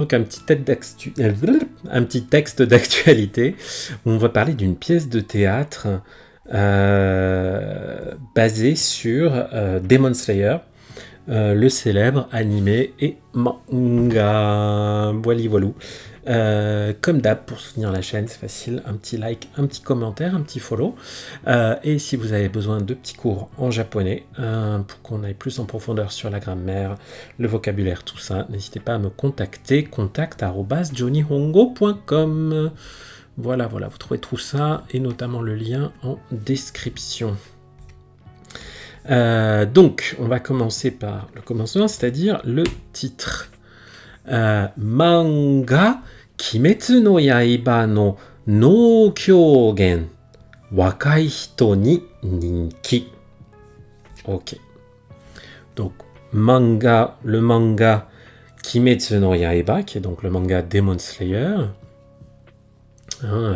Donc un petit texte d'actualité où on va parler d'une pièce de théâtre basée sur Demon Slayer, le célèbre animé et manga. Voilou. Comme d'hab, pour soutenir la chaîne, c'est facile, un petit like, un petit commentaire, un petit follow. Et si vous avez besoin de petits cours en japonais, pour qu'on aille plus en profondeur sur la grammaire, le vocabulaire, tout ça, n'hésitez pas à me contacter, contact@johnnyhongo.com. Voilà, vous trouvez tout ça, et notamment le lien en description. Donc, on va commencer par le commencement, c'est-à-dire le titre. Manga Kimetsu no Yaiba no no kyogen wakai hito ni ninki. Ok. Donc, le manga Kimetsu no Yaiba, qui est donc le manga Demon Slayer,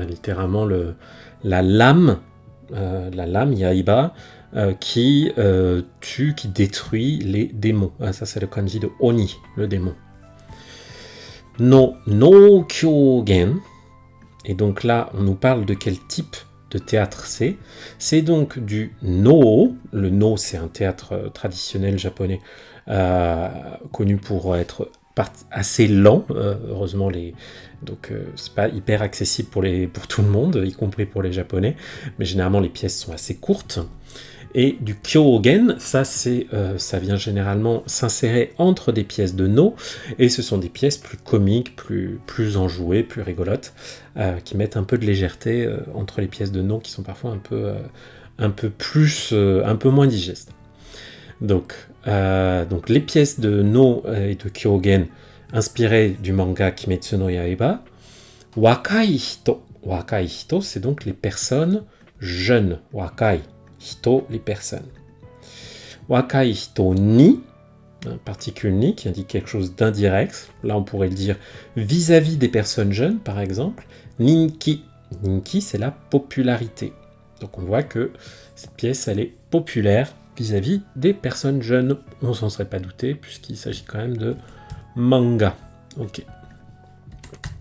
littéralement la lame Yaiba, qui tue, qui détruit les démons. Ça, c'est le kanji de Oni, le démon. No kyogen. Et donc là, on nous parle de quel type de théâtre c'est. C'est donc du no. Le no, c'est un théâtre traditionnel japonais, connu pour être assez lent. Heureusement, c'est pas hyper accessible pour tout le monde, y compris pour les Japonais. Mais généralement, les pièces sont assez courtes. Et du kyogen, ça vient généralement s'insérer entre des pièces de no, et ce sont des pièces plus comiques, plus enjouées, plus rigolotes, qui mettent un peu de légèreté entre les pièces de no, qui sont parfois un peu moins digestes. Donc les pièces de no et de kyogen inspirées du manga Kimetsu no Yaiba. Wakai hito, c'est donc les personnes jeunes. Wakai hito, les personnes. Wakai hito ni, particule ni, qui indique quelque chose d'indirect. Là, on pourrait le dire vis-à-vis des personnes jeunes, par exemple. Ninki, c'est la popularité. Donc on voit que cette pièce, elle est populaire vis-à-vis des personnes jeunes. On s'en serait pas douté, puisqu'il s'agit quand même de manga. Ok.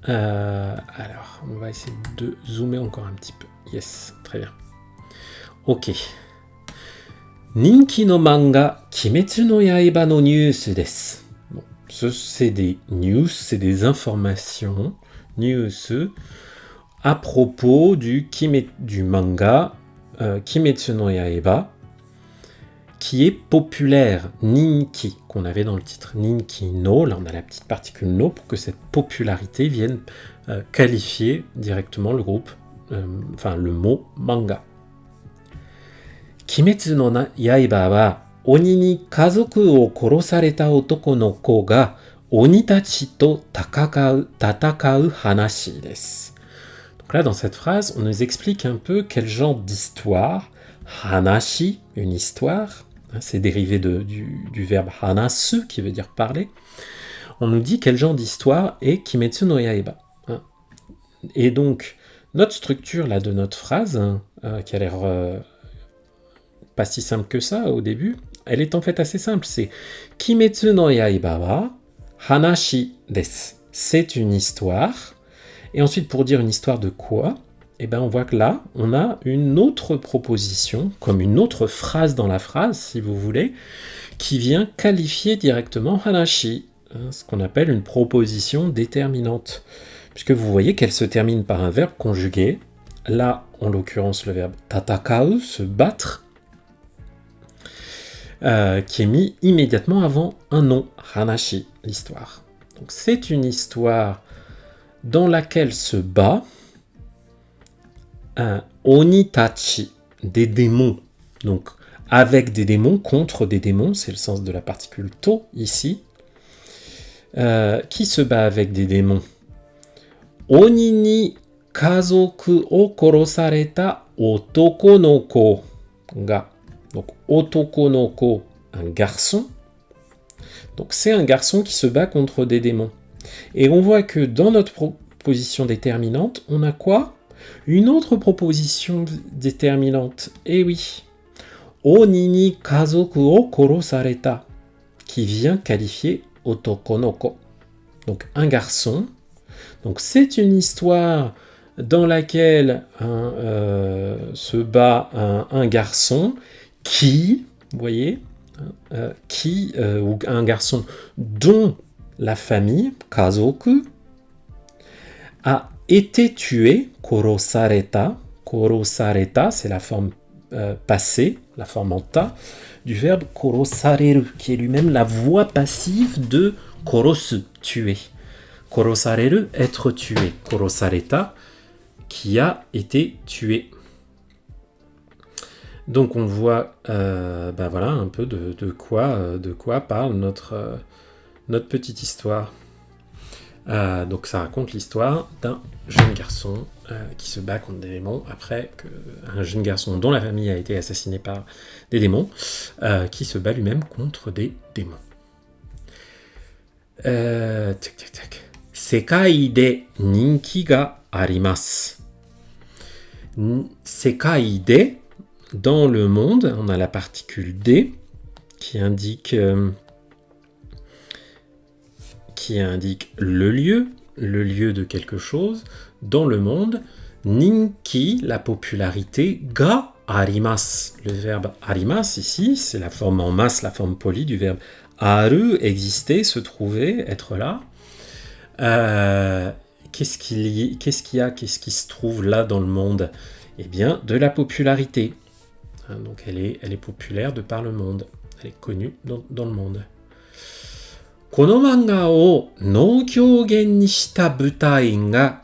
Alors, on va essayer de zoomer encore un petit peu. Yes, très bien. Ok. Ninki no manga Kimetsu no Yaiba no news desu. Bon, c'est des news, c'est des informations, news, à propos du manga Kimetsu no Yaiba, qui est populaire. Ninki, qu'on avait dans le titre Ninki no, là on a la petite particule no, pour que cette popularité vienne qualifier directement le groupe, le mot manga. Kimetsu no Yaiba wa oni ni kazoku o korosareta otoko no ko ga oni tachi to tatakau hanashi desu. Donc là, dans cette phrase, on nous explique un peu quel genre d'histoire. Hanashi, une histoire, c'est dérivé du verbe hanasu, qui veut dire parler. On nous dit quel genre d'histoire est Kimetsu no Yaiba. Et donc, notre structure là de notre phrase, qui a l'air pas si simple que ça au début, elle est en fait assez simple. C'est Kimetsu no Yaiba wa hanashi desu. C'est une histoire. Et ensuite, pour dire une histoire de quoi, on voit que là, on a une autre proposition, comme une autre phrase dans la phrase, si vous voulez, qui vient qualifier directement hanashi, ce qu'on appelle une proposition déterminante. Puisque vous voyez qu'elle se termine par un verbe conjugué. Là, en l'occurrence, le verbe tatakau, se battre, qui est mis immédiatement avant un nom, hanashi, l'histoire. Donc c'est une histoire dans laquelle se bat un onitachi, des démons. Donc avec des démons, contre des démons, c'est le sens de la particule to ici. Qui se bat avec des démons? Oni ni kazoku o korosareta otoko no ko ga. Donc, otoko no ko, un garçon. Donc, c'est un garçon qui se bat contre des démons. Et on voit que dans notre proposition déterminante, on a quoi? Une autre proposition déterminante. Eh oui. Oni ni kazoku o korosareta, qui vient qualifier otoko no ko. donc un garçon. Donc c'est une histoire dans laquelle se bat un garçon qui, vous voyez, ou un garçon dont la famille, kazoku, a été tué, korosareta. Korosareta, c'est la forme passée, la forme en ta, du verbe korosareru, qui est lui-même la voix passive de korosu, tuer. Korosareru, être tué. Korosareta, qui a été tué. Donc on voit voilà, un peu de quoi parle notre petite histoire. Donc ça raconte l'histoire d'un jeune garçon qui se bat contre des démons après un jeune garçon dont la famille a été assassinée par des démons qui se bat lui-même contre des démons. Sekai de ninki ga arimasu. Sekai de, dans le monde, on a la particule de qui indique le lieu de quelque chose, dans le monde. Ninki, la popularité, ga arimasu. Le verbe arimasu ici, c'est la forme en masse, la forme polie du verbe aru, exister, se trouver, être là. Qu'est-ce qui se trouve là dans le monde? Eh bien, de la popularité. Donc elle est populaire de par le monde. Elle est connue dans le monde. この漫画を能狂言にした舞台が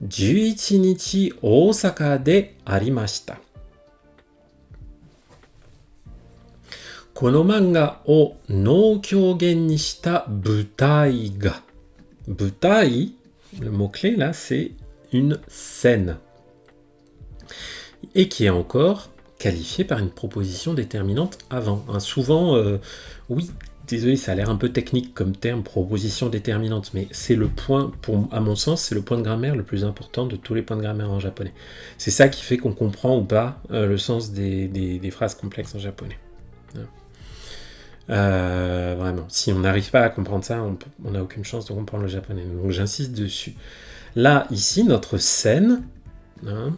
11日大阪でありました。この漫画を能狂言にした舞台が。舞台, le mot-clé là, c'est une scène. Et qui est encore qualifié par une proposition déterminante avant. Souvent, oui, désolé, ça a l'air un peu technique comme terme, proposition déterminante, mais c'est le point, à mon sens, c'est le point de grammaire le plus important de tous les points de grammaire en japonais. C'est ça qui fait qu'on comprend ou pas le sens des phrases complexes en japonais. Vraiment, si on n'arrive pas à comprendre ça, on n'a aucune chance de comprendre le japonais. Donc j'insiste dessus. Là, ici, notre scène, dans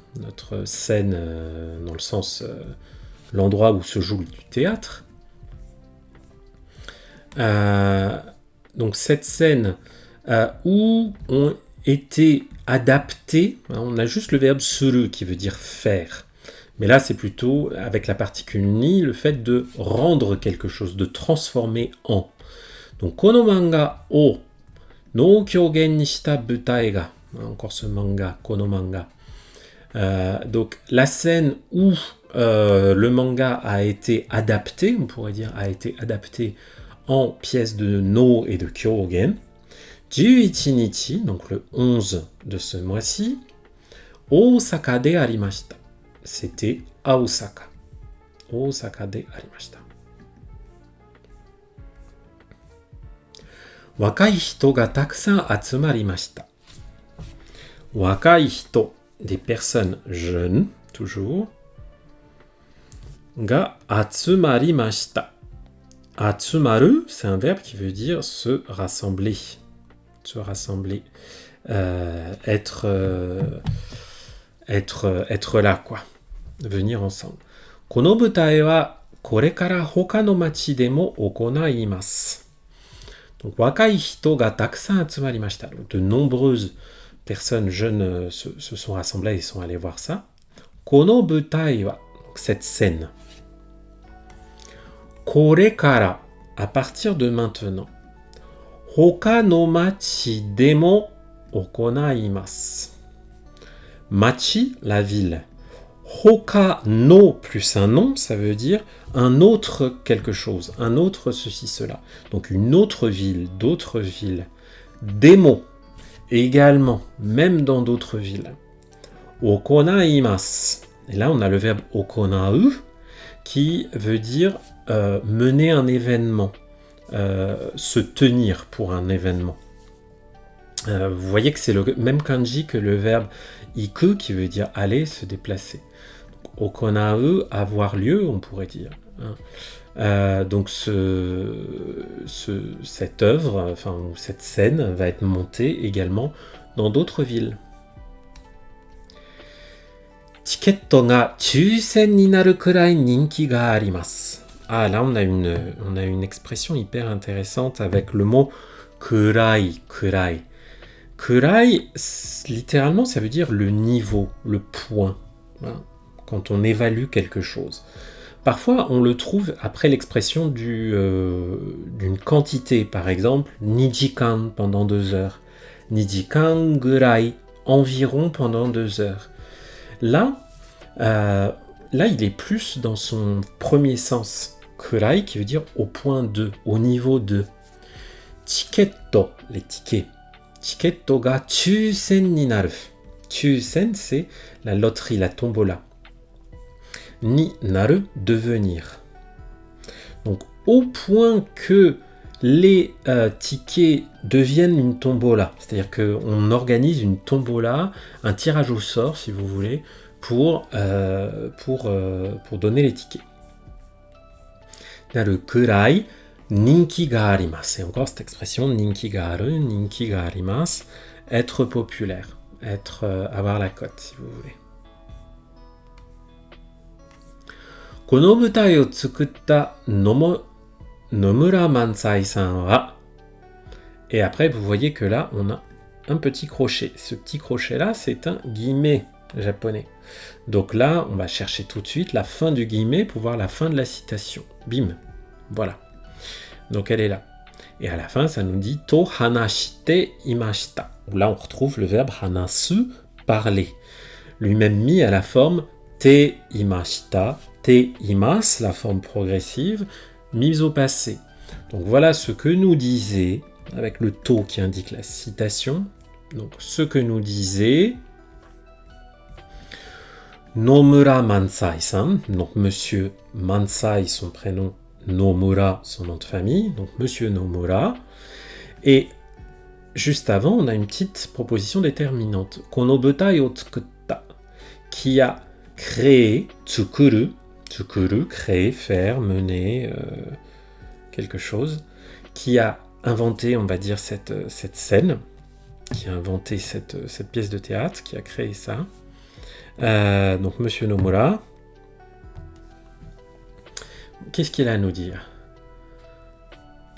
le sens l'endroit où se joue du théâtre. Donc cette scène où ont été adaptés, on a juste le verbe suru qui veut dire faire. Mais là, c'est plutôt, avec la particule ni, le fait de rendre quelque chose, de transformer en. Donc, kono manga o no kyogen ni shita butai ga. Encore ce manga, kono manga. Donc, la scène où le manga a été adapté, on pourrait dire, a été adapté en pièces de no et de kyogen. 11 nichi, donc le 11 de ce mois-ci, Osaka de arimashita. C'était à Osaka. Osaka de arimashita. Wakai hito ga takusan atsumarimashita. Wakai hito, des personnes jeunes, toujours. Ga atsumarimashita. Atsumaru, c'est un verbe qui veut dire se rassembler. Se rassembler. Être là, quoi. Venir ensemble. この舞台はこれから他の町でも行います。Donc, 若い人がたくさん集まりました。De nombreuses personnes jeunes se sont rassemblées et sont allées voir ça. この舞台は cette scène. これから à partir de maintenant. 他の町でも行います。 Machi, la ville. Hoka no plus un nom, ça veut dire un autre quelque chose, un autre ceci, cela. Donc une autre ville, d'autres villes. Demo, également, même dans d'autres villes. Okonaimasu. Et là, on a le verbe okonau qui veut dire mener un événement, se tenir pour un événement. Vous voyez que c'est le même kanji que le verbe iku qui veut dire aller, se déplacer. Okonau, avoir lieu, on pourrait dire. Donc cette œuvre, enfin cette scène va être montée également dans d'autres villes. Ticket ga chusen ni naru kurai ninki ga arimasu. Ah, là on a une expression hyper intéressante avec le mot kurai, kurai. Kurai, littéralement, ça veut dire le niveau, le point, hein, quand on évalue quelque chose. Parfois, on le trouve après l'expression d'une quantité, par exemple, nijikan pendant 2 heures, nijikan gurai, environ pendant 2 heures. Là, il est plus dans son premier sens, kurai, qui veut dire au point 2, au niveau 2. Tiketto, les tickets. Tiketto ga chusen ni naru. Chusen, c'est la loterie, la tombola. Ni naru, devenir. Donc, au point que les tickets deviennent une tombola, c'est-à-dire qu'on organise une tombola, un tirage au sort, si vous voulez, pour donner les tickets. Naru kurai ninki ga arimasu. Et encore cette expression ninki ga aru, ninki ga arimasu, être populaire, avoir la cote, si vous voulez. Kono butai o tsukutta Nomura Mansai-san wa. Et après, vous voyez que là, on a un petit crochet. Ce petit crochet-là, c'est un guillemet japonais. Donc là, on va chercher tout de suite la fin du guillemet pour voir la fin de la citation. Bim. Voilà. Donc elle est là. Et à la fin, ça nous dit to hanashite imashita. Là, on retrouve le verbe hanasu, parler. Lui-même mis à la forme te imashita, te imas, la forme progressive, mise au passé. Donc voilà ce que nous disait, avec le to qui indique la citation, donc ce que nous disait Nomura Mansai-san, donc monsieur Mansai, son prénom, Nomura, son nom de famille, donc monsieur Nomura. Et juste avant, on a une petite proposition déterminante. Kono butai o tsukutta, qui a créé, tsukuru, créer, faire, mener quelque chose, qui a inventé, on va dire, cette scène, qui a inventé cette pièce de théâtre, qui a créé ça. Donc, Monsieur Nomura, qu'est-ce qu'il a à nous dire?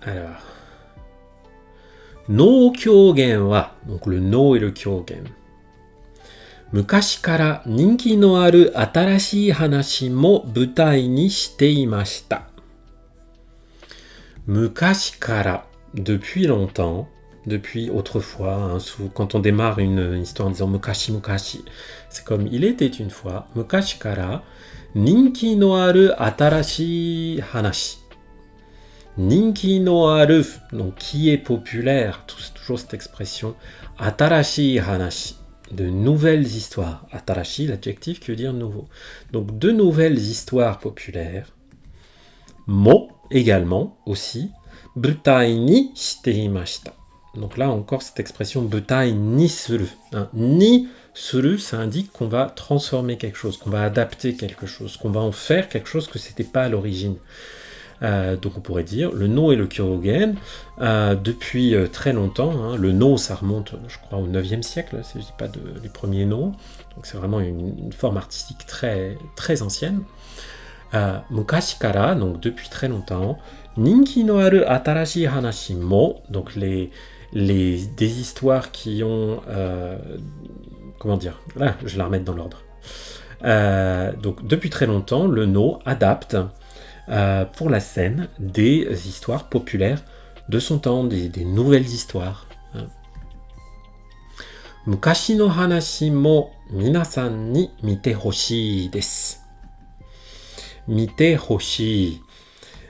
Alors, no kyogen wa, donc le no et le kyogen. Mukashi kara ninki no aru atarashii hanashi mo butai ni shite imashita. Mukashi kara, depuis longtemps, depuis autrefois, hein, quand on démarre une histoire en disant mukashi mukashi, c'est comme il était une fois. Mukashi kara ninki no aru atarashii hanashi. Ninki no aru, donc qui est populaire, toujours cette expression, atarashii hanashi. De nouvelles histoires. Atarashi, l'adjectif qui veut dire nouveau. Donc, de nouvelles histoires populaires. Mo, également, aussi. Butai ni shite imashita. Donc là, encore cette expression butai ni suru. Hein. Ni suru, ça indique qu'on va transformer quelque chose, qu'on va adapter quelque chose, qu'on va en faire quelque chose que c'était pas à l'origine. Donc on pourrait dire le no et le kyogen depuis très longtemps. Hein, le no, ça remonte, je crois, au 9e siècle, si je ne dis pas les premiers no. Donc c'est vraiment une forme artistique très, très ancienne. Mukashi kara, donc depuis très longtemps. Ninki no aru atarashi hanashi mo, donc des histoires qui ont... comment dire? Là, je vais la remettre dans l'ordre. Donc depuis très longtemps, le no adapte pour la scène des histoires populaires de son temps, des nouvelles histoires. Mukashi no hanashi mo minasan ni mite hoshii desu. Mite hoshii.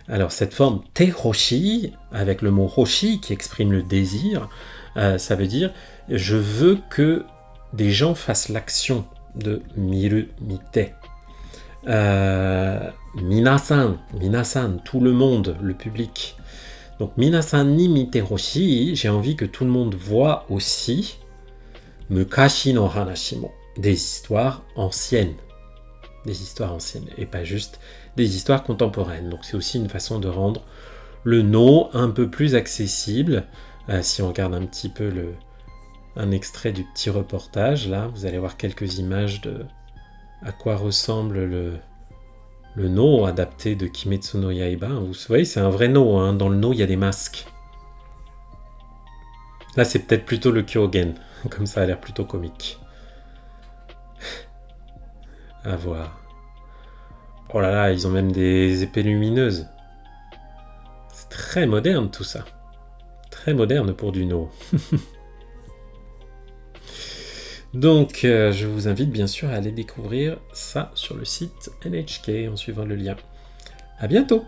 Alors cette forme te hoshii, avec le mot hoshi qui exprime le désir, ça veut dire je veux que des gens fassent l'action de miru mite. Minasan, tout le monde, le public. Donc minasan ni mite hoshii, j'ai envie que tout le monde voit aussi mukashi no hanashi mo, des histoires anciennes, et pas juste des histoires contemporaines. Donc c'est aussi une façon de rendre le no un peu plus accessible. Si on regarde un petit peu un extrait du petit reportage, là, vous allez voir quelques images de à quoi ressemble le no adapté de Kimetsu no Yaiba. Vous voyez, c'est un vrai no, hein. Dans le no, il y a des masques. Là, c'est peut-être plutôt le Kyogen, comme ça a l'air plutôt comique. À voir. Oh là là, ils ont même des épées lumineuses. C'est très moderne tout ça. Très moderne pour du no. Donc, je vous invite bien sûr à aller découvrir ça sur le site NHK en suivant le lien. À bientôt!